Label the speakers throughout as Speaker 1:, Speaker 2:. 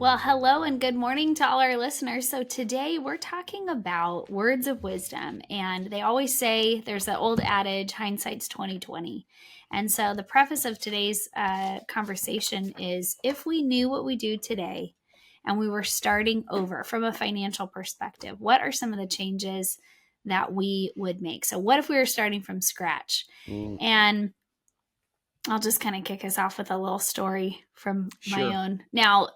Speaker 1: Well, hello and good morning to all our listeners. So today we're talking about words of wisdom, and they always say there's that old adage, hindsight's 2020. And so the preface of today's conversation is if we knew what we do today and we were starting over from a financial perspective, what are some of the changes that we would make? So what if we were starting from scratch? And I'll just kind of kick us off with a little story from my
Speaker 2: Sure.
Speaker 1: own. Now,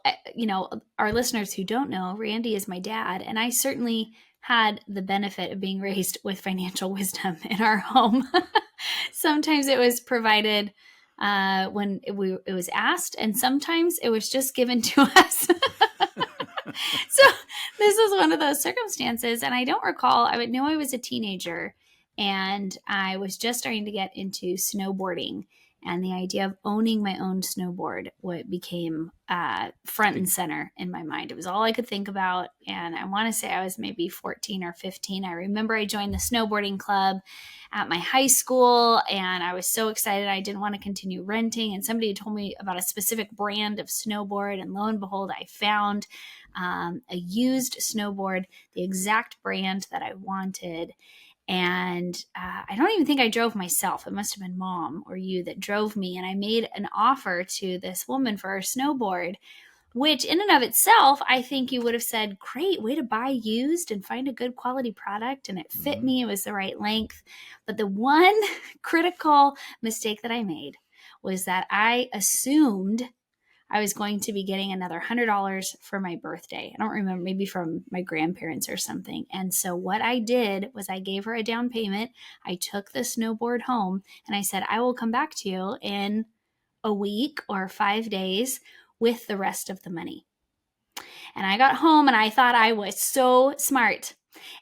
Speaker 1: our listeners who don't know, Randy is my dad, and I certainly had the benefit of being raised with financial wisdom in our home. Sometimes it was provided when it was asked, and sometimes it was just given to us. So this is one of those circumstances, and I don't recall. I would know I was a teenager, and I was just starting to get into snowboarding. And the idea of owning my own snowboard became front and center in my mind. It was all I could think about. And I want to say I was maybe 14 or 15. I remember I joined the snowboarding club at my high school, and I was so excited. I didn't want to continue renting. And somebody had told me about a specific brand of snowboard. And lo and behold, I found a used snowboard, the exact brand that I wanted. And I don't even think I drove myself. It must have been mom or you that drove me. And I made an offer to this woman for her snowboard, which in and of itself, I think you would have said, great, way to buy used and find a good quality product. And it fit me. It was the right length. But the one critical mistake that I made was that I assumed I was going to be getting another $100 for my birthday. I don't remember, maybe from my grandparents or something. And so what I did was I gave her a down payment. I took the snowboard home and I said, I will come back to you in a week or 5 days with the rest of the money. And I got home and I thought I was so smart.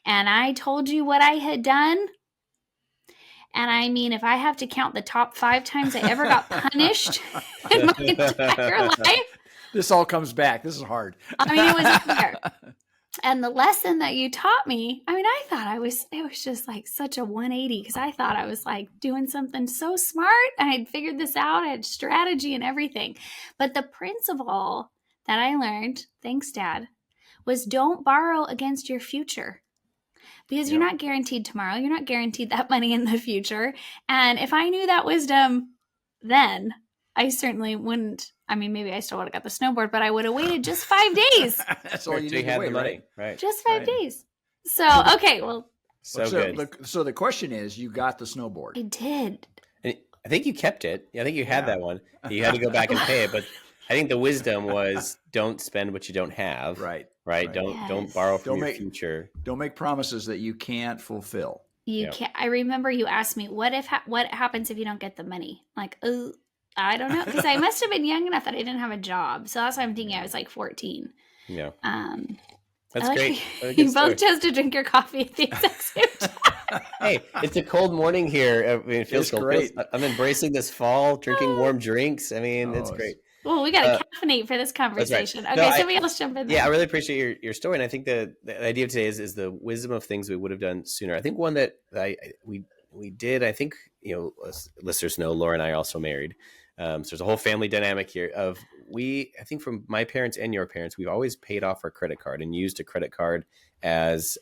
Speaker 1: And I told you what I had done. And I mean, if I have to count the top 5 times I ever got punished in my entire life.
Speaker 2: This all comes back. This is hard.
Speaker 1: I mean, it was up there. And the lesson that you taught me, I mean, I thought it was just like such a 180 because I thought I was like doing something so smart. I had figured this out. I had strategy and everything. But the principle that I learned, thanks, Dad, was don't borrow against your future. Because you're not guaranteed tomorrow. You're not guaranteed that money in the future. And if I knew that wisdom then, I certainly wouldn't. I mean, maybe I still would have got the snowboard, but I would have waited just 5 days.
Speaker 2: That's all you need to wait, right?
Speaker 3: Right.
Speaker 1: Just 5 days. So, okay, well.
Speaker 3: So good.
Speaker 2: So the question is, you got the snowboard.
Speaker 1: I did.
Speaker 3: And I think you kept it. I think you had that one. You had to go back and pay it. But I think the wisdom was don't spend what you don't have.
Speaker 2: Right.
Speaker 3: Don't borrow from your future.
Speaker 2: Don't make promises that you can't fulfill.
Speaker 1: You can't. I remember you asked me, what happens if you don't get the money? Like, I don't know. Because I must have been young enough that I didn't have a job. So that's why I'm thinking I was like 14.
Speaker 3: Yeah.
Speaker 1: That's
Speaker 3: great.
Speaker 1: You both chose to drink your coffee at the exact same time.
Speaker 3: Hey, it's a cold morning here. I mean, it feels
Speaker 2: great.
Speaker 3: I'm embracing this fall, drinking warm drinks. I mean, it's great.
Speaker 1: Well, we got to caffeinate for this conversation.
Speaker 3: Right.
Speaker 1: Okay, somebody else jump in there.
Speaker 3: Yeah, I really appreciate your story. And I think the idea of today is the wisdom of things we would have done sooner. I think one that we did, I think, listeners know, Laura and I are also married. So there's a whole family dynamic here of I think from my parents and your parents, we've always paid off our credit card and used a credit card as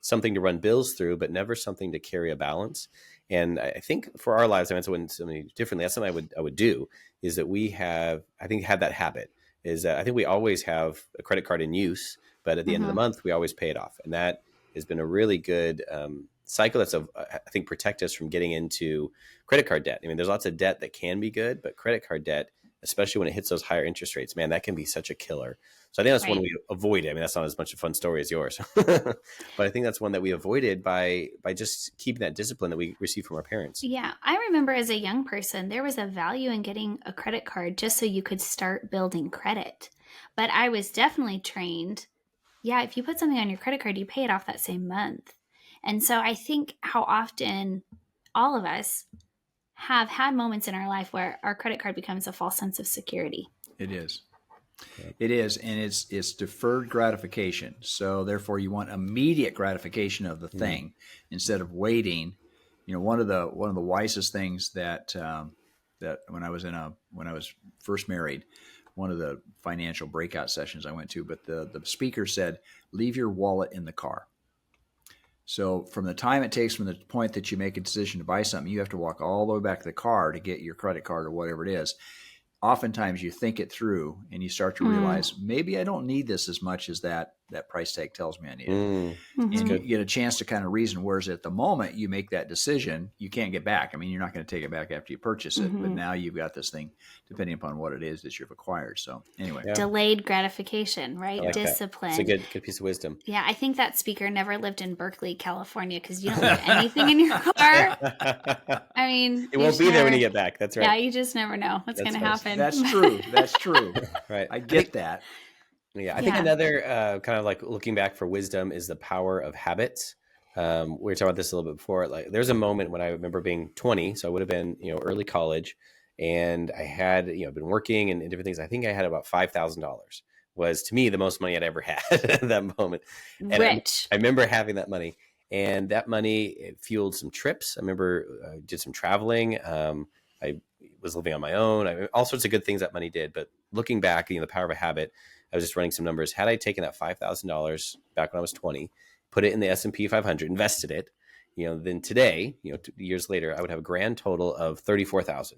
Speaker 3: something to run bills through, but never something to carry a balance. And I think for our lives, I mean, so when something differently, that's something I would do is that we have that habit is that I think we always have a credit card in use, but at the end of the month, we always pay it off. And that has been a really good cycle that's I think protect us from getting into credit card debt. I mean, there's lots of debt that can be good, but credit card debt, especially when it hits those higher interest rates, man, that can be such a killer. So I think that's one we avoided. I mean, that's not as much a fun story as yours, but I think that's one that we avoided by just keeping that discipline that we received from our parents.
Speaker 1: Yeah. I remember as a young person, there was a value in getting a credit card just so you could start building credit. But I was definitely trained. Yeah. If you put something on your credit card, you pay it off that same month. And so I think how often all of us have had moments in our life where our credit card becomes a false sense of security.
Speaker 2: It is. It is, and it's deferred gratification. So therefore, you want immediate gratification of the thing instead of waiting. One of the wisest things that when I was first married one of the financial breakout sessions I went to, but the speaker said, leave your wallet in the car. So from the time it takes from the point that you make a decision to buy something, you have to walk all the way back to the car to get your credit card or whatever it is. Oftentimes you think it through and you start to realize maybe I don't need this as much as that price tag tells me I need it. And you get a chance to kind of reason, whereas at the moment you make that decision, you can't get back. I mean, you're not going to take it back after you purchase it, but now you've got this thing depending upon what it is that you've acquired. So anyway.
Speaker 1: Delayed gratification, right?
Speaker 3: Like
Speaker 1: Discipline.
Speaker 3: It's a good piece of wisdom.
Speaker 1: Yeah, I think that speaker never lived in Berkeley, California, because you don't leave anything in your car. I mean,
Speaker 3: it won't be there when you get back. That's right.
Speaker 1: Yeah, you just never know what's going to happen.
Speaker 2: That's true. That's true.
Speaker 3: Right.
Speaker 2: I get that.
Speaker 3: Yeah, I think another kind of like looking back for wisdom is the power of habits. We were talking about this a little bit before. Like, there's a moment when I remember being 20, so I would have been, early college, and I had, been working and different things. I think I had about $5,000. Was to me the most money I'd ever had at that moment. And
Speaker 1: Rich.
Speaker 3: I remember having that money, and that money it fueled some trips. I remember I did some traveling. I was living on my own. All sorts of good things that money did. But looking back, the power of a habit. I was just running some numbers. Had I taken that $5,000 back when I was 20, put it in the S&P 500, invested it, then today, 2 years later, I would have a grand total of $34,000.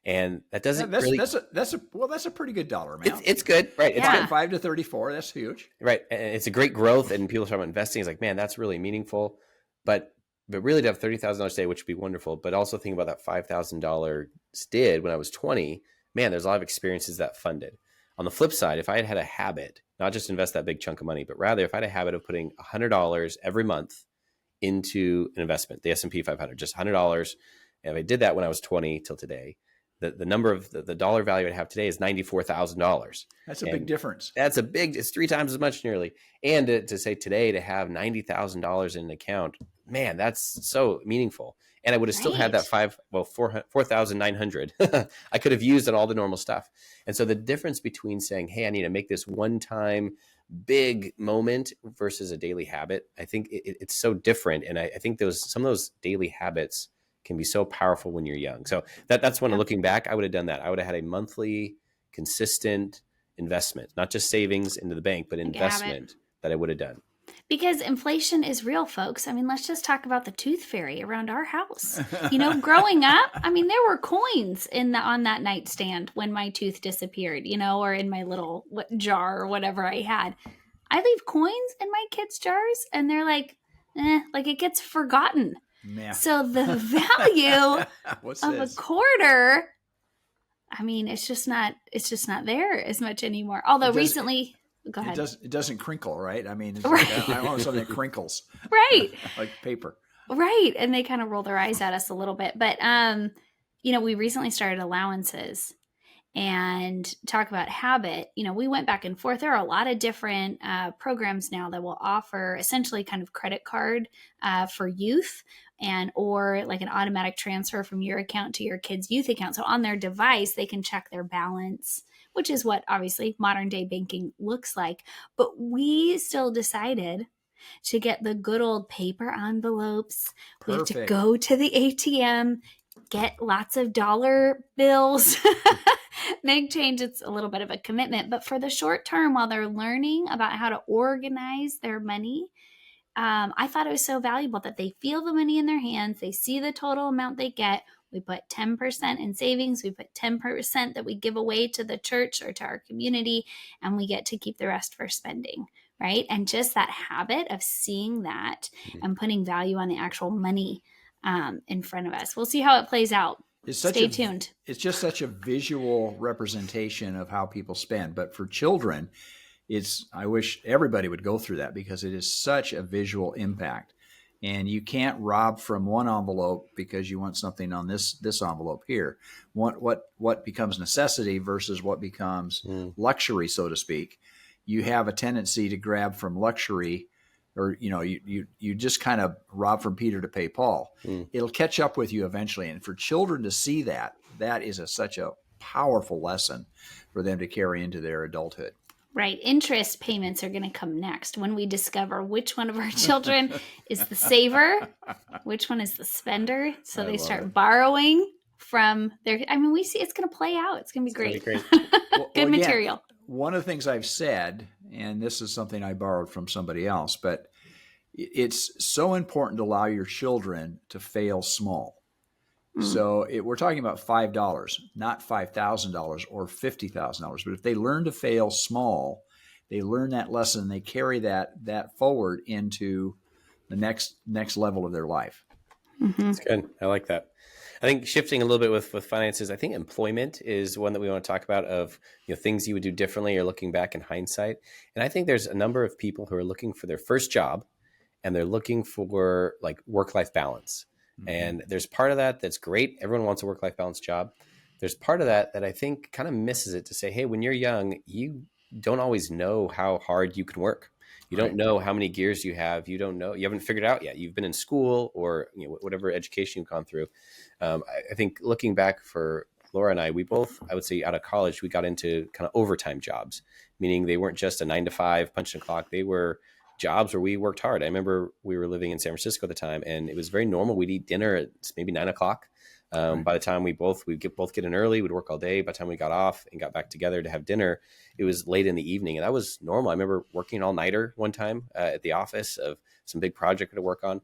Speaker 3: And that doesn't
Speaker 2: that's a pretty good dollar amount.
Speaker 3: It's good, right?
Speaker 2: It's 25 to 34. That's huge,
Speaker 3: right? And it's a great growth. And people talk about investing. It's like, man, that's really meaningful. But really to have $30,000 today, which would be wonderful. But also think about that $5,000 did when I was 20. Man, there's a lot of experiences that funded. On the flip side, if I had a habit, not just invest that big chunk of money, but rather if I had a habit of putting $100 every month into an investment, the S&P 500, just $100. And if I did that when I was 20 till today, the number of the dollar value I'd have today is $94,000.
Speaker 2: That's a big difference.
Speaker 3: It's 3 times as much nearly. And to say today to have $90,000 in an account, man, that's so meaningful. And I would have still had that 4,900 I could have used on all the normal stuff. And so the difference between saying, hey, I need to make this one-time big moment versus a daily habit, I think it's so different. And I think some of those daily habits can be so powerful when you're young. So that's when looking back, I would have done that. I would have had a monthly consistent investment, not just savings into the bank, but investment that I would have done.
Speaker 1: Because inflation is real, folks. I mean, let's just talk about the tooth fairy around our house. Growing up, I mean, there were coins on that nightstand when my tooth disappeared, or in my little jar or whatever I had. I leave coins in my kids' jars, and they're like it gets forgotten.
Speaker 2: Yeah.
Speaker 1: So the value of a quarter, I mean, it's just not there as much anymore. Although recently. Go ahead.
Speaker 2: It doesn't crinkle, right? I mean, it's
Speaker 1: right.
Speaker 2: I want something that crinkles.
Speaker 1: Right.
Speaker 2: Like paper.
Speaker 1: Right. And they kind of roll their eyes at us a little bit. But, we recently started allowances and talk about habit. We went back and forth. There are a lot of different programs now that will offer essentially kind of credit card for youth or like an automatic transfer from your account to your kid's youth account. So on their device, they can check their balance, which is what obviously modern day banking looks like. But we still decided to get the good old paper envelopes.
Speaker 2: Perfect.
Speaker 1: We have to go to the ATM, get lots of dollar bills, make change. It's a little bit of a commitment, but for the short term, while they're learning about how to organize their money, I thought it was so valuable that they feel the money in their hands. They see the total amount they get. We put 10% in savings. We put 10% that we give away to the church or to our community, and we get to keep the rest for spending, right? And just that habit of seeing that and putting value on the actual money in front of us. We'll see how it plays out. Stay tuned.
Speaker 2: It's just such a visual representation of how people spend. But for children, I wish everybody would go through that because it is such a visual impact. And you can't rob from one envelope because you want something on this envelope here. What becomes necessity versus what becomes luxury, so to speak. You have a tendency to grab from luxury, or you just kind of rob from Peter to pay Paul. It'll catch up with you eventually. And for children to see that is such a powerful lesson for them to carry into their adulthood.
Speaker 1: Right. Interest payments are going to come next when we discover which one of our children is the saver, which one is the spender. So they start borrowing from their, I mean, we see it's going to play out. It's going to be
Speaker 3: That'd be
Speaker 1: great.
Speaker 3: great.
Speaker 1: Good
Speaker 2: Again,
Speaker 1: material.
Speaker 2: one of the things I've said, and this is something I borrowed from somebody else, but it's so important to allow your children to fail small. So we're talking about $5, not $5,000 or $50,000. But if they learn to fail small, they learn that lesson. They carry that forward into the next level of their life.
Speaker 3: That's good. I like that. I think shifting a little bit with finances, I think employment is one that we want to talk about, of things you would do differently or looking back in hindsight. And I think there's a number of people who are looking for their first job, and they're looking for like work-life balance. And there's part of that that's great. Everyone wants a work-life balance job. There's part of that I think kind of misses it, to say, hey, when you're young, you don't always know how hard you can work. You don't know how many gears you have. You don't know. You haven't figured it out yet. You've been in school or whatever education you've gone through. I think looking back for Laura and I both, I would say, out of college, we got into kind of overtime jobs, meaning they weren't just a 9 to 5 punch the clock. They were jobs where we worked hard. I remember we were living in San Francisco at the time, and it was very normal. We'd eat dinner at maybe 9 o'clock. By the time we'd both get in early, we'd work all day. By the time we got off and got back together to have dinner, it was late in the evening, and that was normal. I remember working all nighter one time at the office of some big project to work on.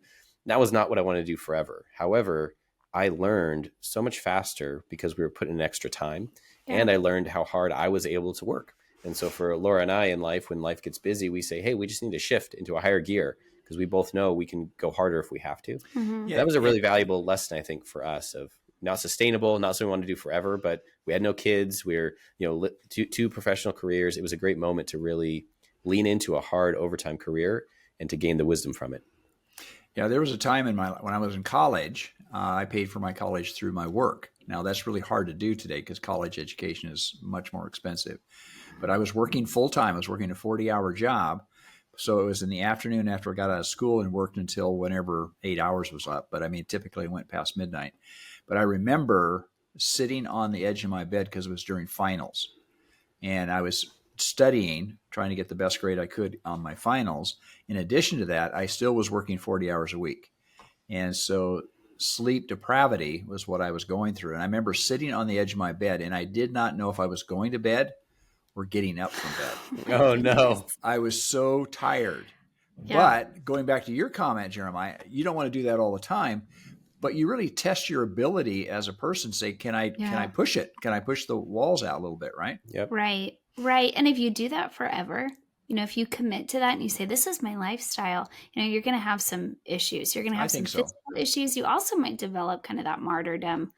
Speaker 3: That was not what I wanted to do forever. However, I learned so much faster because we were putting in extra time, and I learned how hard I was able to work. And so for Laura and I in life, when life gets busy, we say, hey, we just need to shift into a higher gear, because we both know we can go harder if we have to. Yeah, that was a really valuable lesson, I think, for us, of not sustainable, not something we want to do forever, but we had no kids. We're, two professional careers. It was a great moment to really lean into a hard overtime career and to gain the wisdom from it.
Speaker 2: Yeah, there was a time when I was in college, I paid for my college through my work. Now, that's really hard to do today because college education is much more expensive. But I was working full time. I was working a 40-hour job. So it was in the afternoon after I got out of school, and worked until whenever 8 hours was up. But I mean, typically I went past midnight. But I remember sitting on the edge of my bed because it was during finals. And I was studying, trying to get the best grade I could on my finals. In addition to that, I still was working 40 hours a week. And so sleep depravity was what I was going through. And I remember sitting on the edge of my bed, and I did not know if I was going to bed or getting up from bed.
Speaker 3: Oh, no.
Speaker 2: I was so tired.
Speaker 1: Yeah.
Speaker 2: But going back to your comment, Jeremiah, you don't want to do that all the time, but you really test your ability as a person. Say, can I push it? Can I push the walls out a little bit? Right.
Speaker 3: Yep.
Speaker 1: Right. And if you do that forever, if you commit to that and you say, this is my lifestyle, you're going to have some issues. You're going to have some physical issues. You also might develop kind of that martyrdom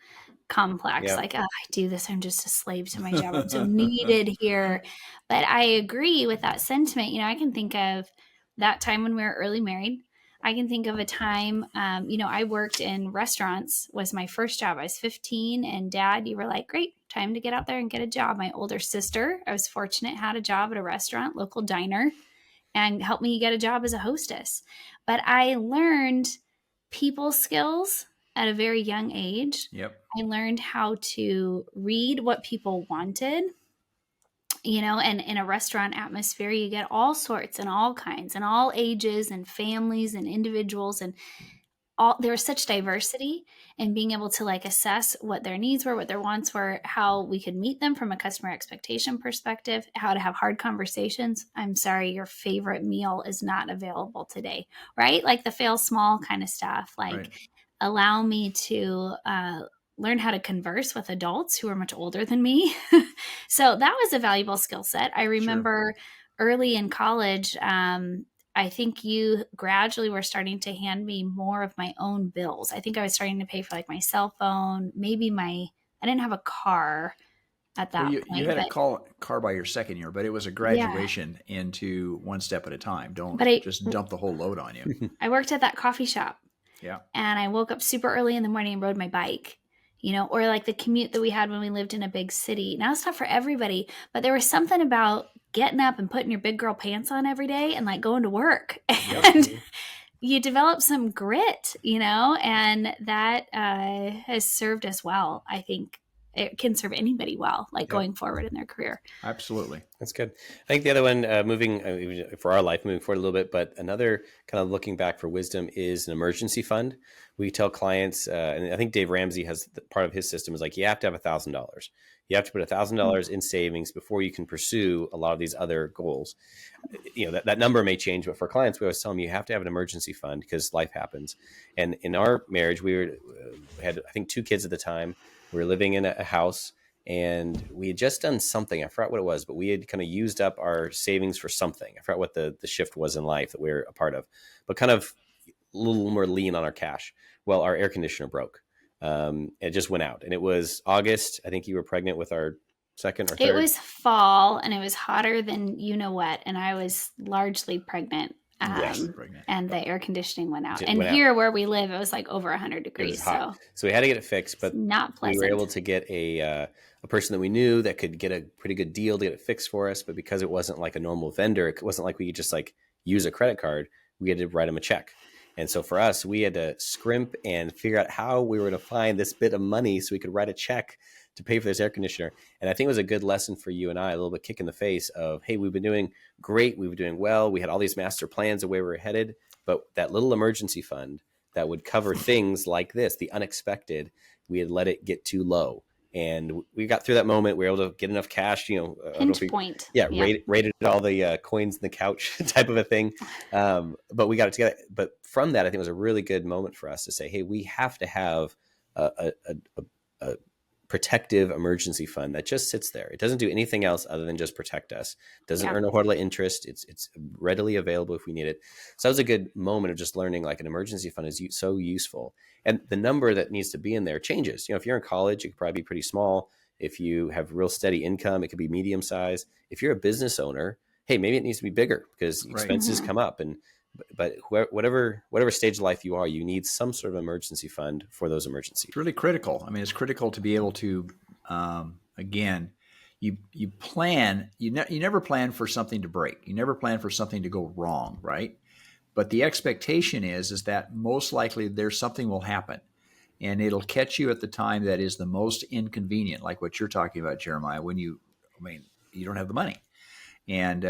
Speaker 1: complex. Like, I do this, I'm just a slave to my job. I'm so needed here. But I agree with that sentiment. I can think of that time when we were early married. I can think of a time, I worked in restaurants, was my first job. I was 15, and Dad, you were like, great, time to get out there and get a job. My older sister, I was fortunate, had a job at a restaurant, local diner, and helped me get a job as a hostess. But I learned people skills at a very young age.
Speaker 2: Yep.
Speaker 1: I learned how to read what people wanted, and in a restaurant atmosphere, you get all sorts and all kinds and all ages and families and individuals, and there's such diversity, and being able to assess what their needs were, what their wants were, how we could meet them from a customer expectation perspective, how to have hard conversations. I'm sorry, your favorite meal is not available today, right? Like the fail small kind of stuff, allow me to learn how to converse with adults who are much older than me. So that was a valuable skill set. I remember early in college, I think you gradually were starting to hand me more of my own bills. I think I was starting to pay for my cell phone, maybe I didn't have a car at that point.
Speaker 2: You had a car by your second year, but it was a graduation into one step at a time. Don't just dump the whole load on you.
Speaker 1: I worked at that coffee shop.
Speaker 2: Yeah.
Speaker 1: And I woke up super early in the morning and rode my bike, or the commute that we had when we lived in a big city. Now, it's not for everybody, but there was something about getting up and putting your big girl pants on every day and going to work. And you develop some grit, and that has served us well. I think it can serve anybody well, going forward in their career.
Speaker 2: Absolutely.
Speaker 3: That's good. I think the other one, moving forward a little bit, but another kind of looking back for wisdom is an emergency fund, we tell clients, and I think Dave Ramsey has part of his system is like, you have to have $1,000. You have to put $1,000 in savings before you can pursue a lot of these other goals. That number may change, but for clients, we always tell them you have to have an emergency fund because life happens. And in our marriage, we had, I think, 2 kids at the time. We were living in a house, and we had just done something. I forgot what it was, but we had kind of used up our savings for something. I forgot what the shift was in life that we were a part of, but kind of a little more lean on our cash. Well, our air conditioner broke. It just went out, and it was August. I think you were pregnant with our second or third.
Speaker 1: It was fall, and it was hotter than you know what, and I was largely pregnant.
Speaker 3: Yes.
Speaker 1: And the air conditioning went out.
Speaker 3: It
Speaker 1: And
Speaker 3: went
Speaker 1: here
Speaker 3: out.
Speaker 1: where we live, it was like over 100 degrees.
Speaker 3: So we had to get it fixed, but
Speaker 1: not pleasant.
Speaker 3: We were able to get a person that we knew that could get a pretty good deal to get it fixed for us. But because it wasn't like a normal vendor, it wasn't like we could just like use a credit card. We had to write them a check. And so for us, we had to scrimp and figure out how we were going to find this bit of money so we could write a check to pay for this air conditioner. And I think it was a good lesson for you and I, a little bit kick in the face of, hey, we've been doing great. We've been doing well. We had all these master plans of where we were headed, but that little emergency fund that would cover things like this, the unexpected, we had let it get too low. And we got through that moment. We were able to get enough cash,
Speaker 1: pinch point.
Speaker 3: Yeah. Rated all the coins in the couch type of a thing. But we got it together. But from that, I think it was a really good moment for us to say, hey, we have to have a protective emergency fund that just sits there. It doesn't do anything else other than just protect us. It doesn't earn a whole lot of interest. It's readily available if we need it. So that was a good moment of just learning like an emergency fund is so useful. And the number that needs to be in there changes. If you're in college, it could probably be pretty small. If you have real steady income, it could be medium size. If you're a business owner, hey, maybe it needs to be bigger because expenses come up. But whatever stage of life you are, you need some sort of emergency fund for those emergencies.
Speaker 2: It's really critical. I mean, it's critical to be able to, again, you plan. You never plan for something to break. You never plan for something to go wrong, right? But the expectation is that most likely there's something will happen, and it'll catch you at the time that is the most inconvenient, like what you're talking about, Jeremiah. When you don't have the money, and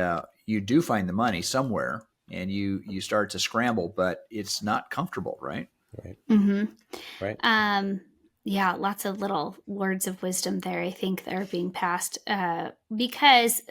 Speaker 2: you do find the money somewhere. And you start to scramble, but it's not comfortable, right?
Speaker 3: Right.
Speaker 1: Mm-hmm.
Speaker 3: Right.
Speaker 1: Yeah, lots of little words of wisdom there, I think, that are being passed because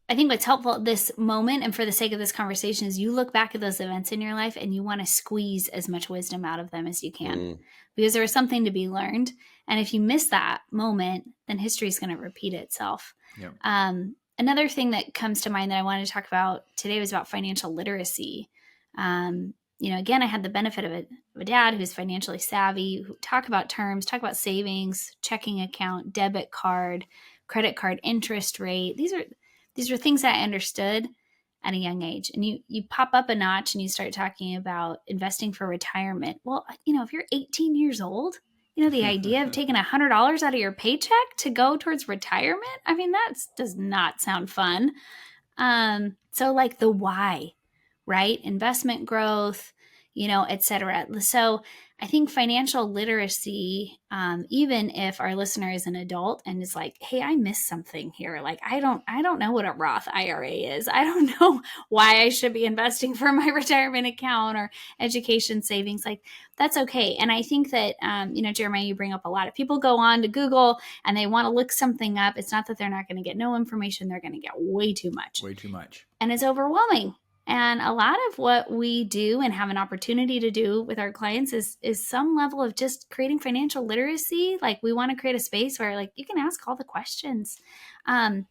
Speaker 1: I think what's helpful at this moment and for the sake of this conversation is you look back at those events in your life and you want to squeeze as much wisdom out of them as you can because there was something to be learned. And if you miss that moment, then history is going to repeat itself.
Speaker 2: Yeah.
Speaker 1: Another thing that comes to mind that I wanted to talk about today was about financial literacy. Again, I had the benefit of a dad who's financially savvy, who talk about terms, talk about savings, checking account, debit card, credit card interest rate. These are things that I understood at a young age. And you pop up a notch and you start talking about investing for retirement. Well, if you're 18 years old, the idea of taking $100 out of your paycheck to go towards retirement, I mean, that does not sound fun. So like the why, right? Investment growth, et cetera. So I think financial literacy, even if our listener is an adult and is like, hey, I missed something here. Like, I don't know what a Roth IRA is. I don't know why I should be investing for my retirement account or education savings. Like, that's okay. And I think that, Jeremiah, you bring up a lot of people go on to Google and they want to look something up. It's not that they're not going to get no information. They're going to get way too much.
Speaker 2: Way too much.
Speaker 1: And it's overwhelming. And a lot of what we do and have an opportunity to do with our clients is some level of just creating financial literacy. Like we want to create a space where like you can ask all the questions. And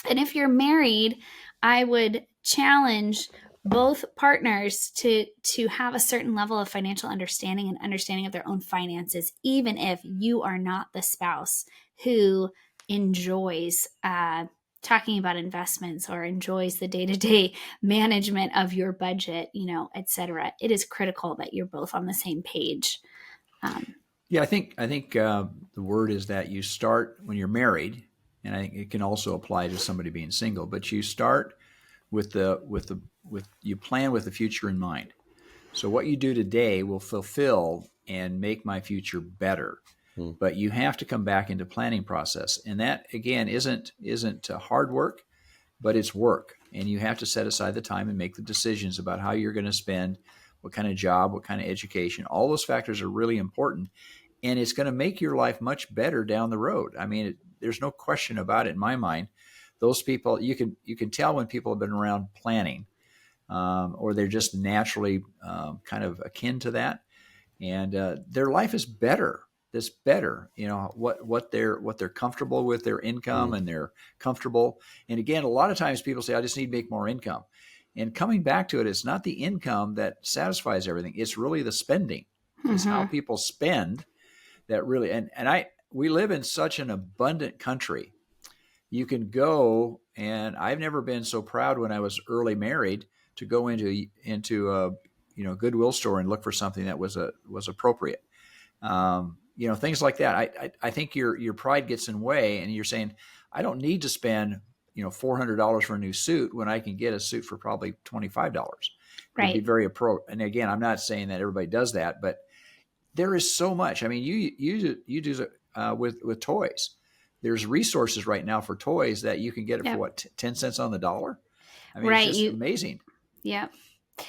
Speaker 1: if you're married, I would challenge both partners to have a certain level of financial understanding and understanding of their own finances, even if you are not the spouse who enjoys talking about investments or enjoys the day-to-day management of your budget, et cetera. It is critical that you're both on the same page.
Speaker 2: Yeah, I think the word is that you start when you're married, and I think it can also apply to somebody being single, but you start with you plan with the future in mind. So what you do today will fulfill and make my future better. But you have to come back into planning process. And that, again, isn't hard work, but it's work. And you have to set aside the time and make the decisions about how you're going to spend what kind of job, what kind of education. All those factors are really important, and it's going to make your life much better down the road. I mean, there's no question about it in my mind. Those people, you can tell when people have been around planning, or they're just naturally kind of akin to that, and their life is better. It's better, what they're comfortable with their income, and they're comfortable. And again, a lot of times people say, I just need to make more income. And coming back to it, it's not the income that satisfies everything. It's really the spending. It's how people spend that really, we live in such an abundant country. You can go, and I've never been so proud when I was early married to go into a Goodwill store and look for something that was appropriate. Things like that. I think your pride gets in the way, and you're saying, I don't need to spend $400 for a new suit when I can get a suit for probably $25.
Speaker 1: Right.
Speaker 2: It'd be very appropriate. And again, I'm not saying that everybody does that, but there is so much. I mean, you do with toys. There's resources right now for toys that you can get it for what, 10 cents on the dollar. I mean, it's just amazing.
Speaker 1: Yeah.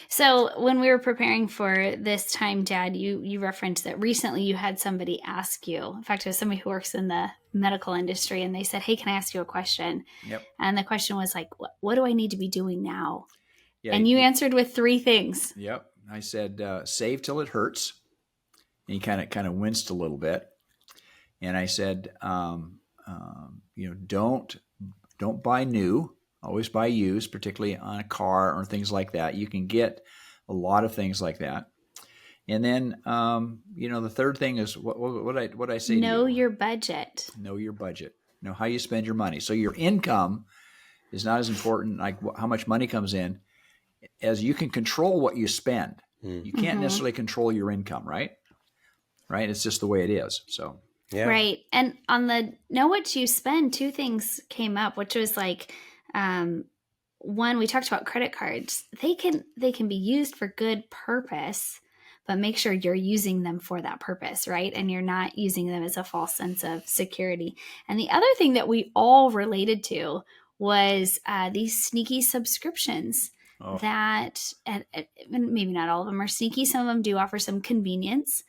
Speaker 1: So when we were preparing for this time, Dad, you referenced that recently you had somebody ask you. In fact, it was somebody who works in the medical industry, and they said, hey, can I ask you a question?
Speaker 2: Yep.
Speaker 1: And the question was like, what do I need to be doing now?
Speaker 2: Yeah,
Speaker 1: and you answered with 3 things.
Speaker 2: Yep. I said, save till it hurts. And he kind of winced a little bit. And I said, don't buy new. Always buy used, particularly on a car or things like that. You can get a lot of things like that. And then, the third thing is what I say.
Speaker 1: Know your budget.
Speaker 2: Know your budget. Know how you spend your money. So your income is not as important, like how much money comes in, as you can control what you spend. You can't necessarily control your income, right? Right. It's just the way it is. So.
Speaker 3: Yeah.
Speaker 1: Right. And on the know what you spend, 2 things came up, which was like, one, we talked about credit cards. They can be used for good purpose, but make sure you're using them for that purpose, right? And you're not using them as a false sense of security. And the other thing that we all related to was these sneaky subscriptions that, and maybe not all of them are sneaky. Some of them do offer some convenience.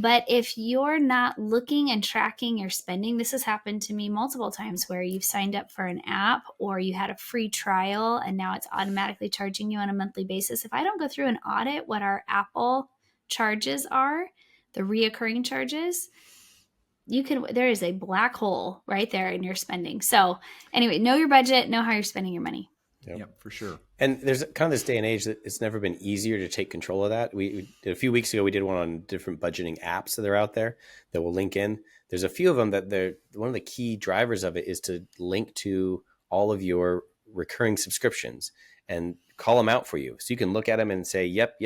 Speaker 1: But if you're not looking and tracking your spending, this has happened to me multiple times where you've signed up for an app or you had a free trial and now it's automatically charging you on a monthly basis. If I don't go through and audit what our Apple charges are, the reoccurring charges, there is a black hole right there in your spending. So anyway, know your budget, know how you're spending your money.
Speaker 2: Yep, for sure.
Speaker 3: And there's kind of this day and age that it's never been easier to take control of that. We did a few weeks ago, we did one on different budgeting apps that are out there that will link in. There's a few of them that one of the key drivers of it is to link to all of your recurring subscriptions and call them out for you. So you can look at them and say, yep.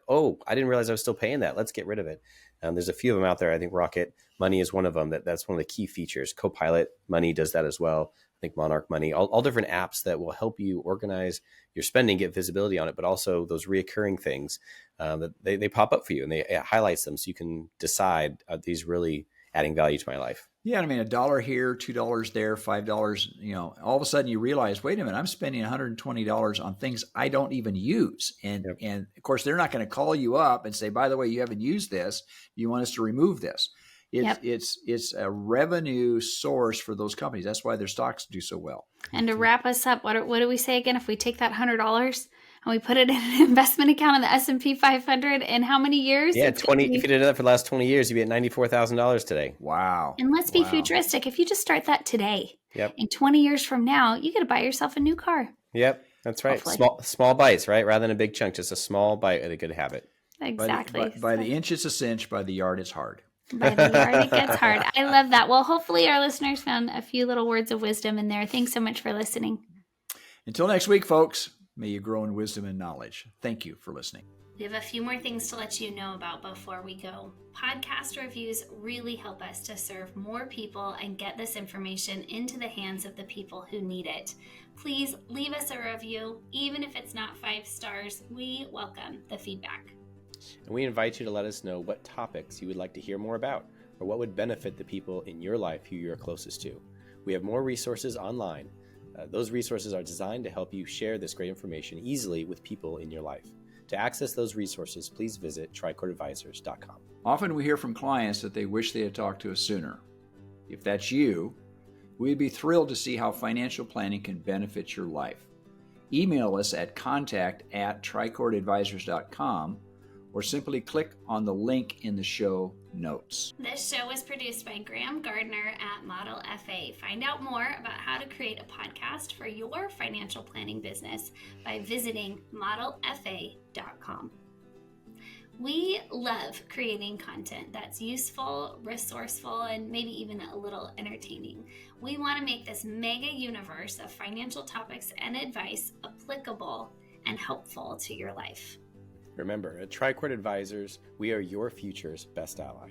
Speaker 3: Oh, I didn't realize I was still paying that. Let's get rid of it. There's a few of them out there. I think Rocket Money is one of them. That's one of the key features. Copilot Money does that as well. I think Monarch Money, all different apps that will help you organize your spending, get visibility on it, but also those reoccurring things that they pop up for you, and it highlights them so you can decide, are these really adding value to my life?
Speaker 2: Yeah, I mean, $1 here, $2 there, $5. All of a sudden you realize, wait a minute, I'm spending $120 on things I don't even use, and of course they're not going to call you up and say, by the way, you haven't used this. You want us to remove this? It's a revenue source for those companies. That's why their stocks do so well.
Speaker 1: And to wrap us up, what do we say again? If we take that $100 and we put it in an investment account in the S&P 500 in how many years?
Speaker 3: Yeah, 20. If you did that for the last 20 years, you'd be at $94,000 today.
Speaker 2: Wow.
Speaker 1: And let's be futuristic. If you just start that today, in 20 years from now, you get to buy yourself a new car.
Speaker 3: Yep, that's right.
Speaker 1: Hopefully.
Speaker 3: Small bites, right? Rather than a big chunk, just a small bite and a good habit.
Speaker 1: Exactly.
Speaker 2: By the inch, it's a cinch. By the yard, it's hard.
Speaker 1: By the yard, it gets hard. I love that. Well, hopefully our listeners found a few little words of wisdom in there. Thanks so much for listening.
Speaker 2: Until next week, folks, may you grow in wisdom and knowledge. Thank you for listening.
Speaker 1: We have a few more things to let you know about before we go. Podcast reviews really help us to serve more people and get this information into the hands of the people who need it. Please leave us a review. Even if it's not 5 stars, we welcome the feedback.
Speaker 3: And we invite you to let us know what topics you would like to hear more about, or what would benefit the people in your life who you're closest to. We have more resources online. Those resources are designed to help you share this great information easily with people in your life. To access those resources, please visit trichordadvisors.com.
Speaker 2: Often we hear from clients that they wish they had talked to us sooner. If that's you, we'd be thrilled to see how financial planning can benefit your life. Email us at contact@trichordadvisors.com or simply click on the link in the show notes.
Speaker 1: This show was produced by Graham Gardner at Model FA. Find out more about how to create a podcast for your financial planning business by visiting modelfa.com. We love creating content that's useful, resourceful, and maybe even a little entertaining. We want to make this mega universe of financial topics and advice applicable and helpful to your life.
Speaker 3: Remember, at Trichord Advisors, we are your future's best ally.